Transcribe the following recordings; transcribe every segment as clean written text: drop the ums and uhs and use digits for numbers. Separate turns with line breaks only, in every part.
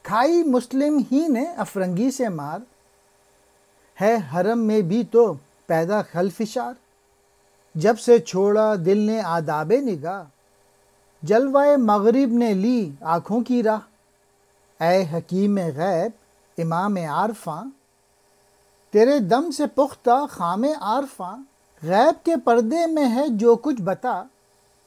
کھائی مسلم ہی نے افرنگی سے مار، ہے حرم میں بھی تو پیدا خلفشار۔ جب سے چھوڑا دل نے آداب نگاہ، جلوہ مغرب نے لی آنکھوں کی راہ۔ اے حکیم غیب امام عارفاں، تیرے دم سے پختہ خام عارفاں۔ غیب کے پردے میں ہے جو کچھ بتا،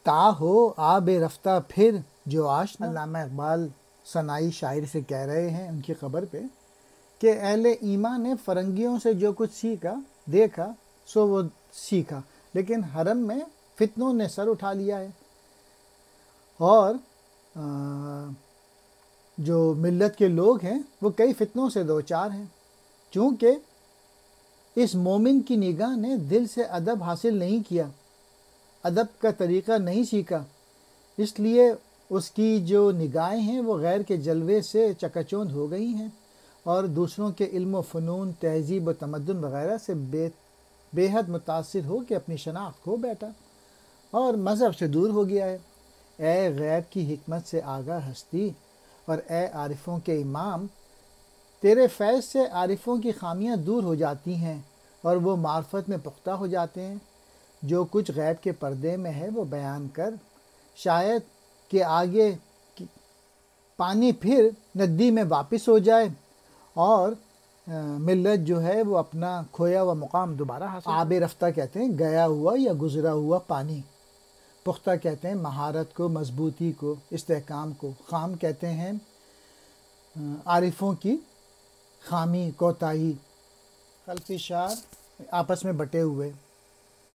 تا ہو آب رفتہ پھر جو آشنا۔ علامہ اقبال ثنائی شاعر سے کہہ رہے ہیں ان کی قبر پہ کہ اہل ایمان نے فرنگیوں سے جو کچھ سیکھا دیکھا سو وہ سیکھا، لیکن حرم میں فتنوں نے سر اٹھا لیا ہے، اور جو ملت کے لوگ ہیں وہ کئی فتنوں سے دوچار ہیں، چونکہ اس مومن کی نگاہ نے دل سے ادب حاصل نہیں کیا، ادب کا طریقہ نہیں سیکھا، اس لیے اس کی جو نگاہیں ہیں وہ غیر کے جلوے سے چکا چوند ہو گئی ہیں، اور دوسروں کے علم و فنون، تہذیب و تمدن وغیرہ سے بے حد متاثر ہو کے اپنی شناخت کھو بیٹھا اور مذہب سے دور ہو گیا ہے۔ اے غیب کی حکمت سے آگاہ ہستی اور اے عارفوں کے امام، تیرے فیض سے عارفوں کی خامیاں دور ہو جاتی ہیں اور وہ معرفت میں پختہ ہو جاتے ہیں۔ جو کچھ غیب کے پردے میں ہے وہ بیان کر، شاید کہ آگے پانی پھر ندی میں واپس ہو جائے اور ملت جو ہے وہ اپنا کھویا ہوا مقام دوبارہ حاصل۔ آب رفتہ کہتے ہیں گیا ہوا یا گزرا ہوا پانی، پختہ کہتے ہیں مہارت کو، مضبوطی کو، استحکام کو، خام کہتے ہیں عارفوں کی خامی، کوتاہی، خلفشار آپس میں بٹے ہوئے۔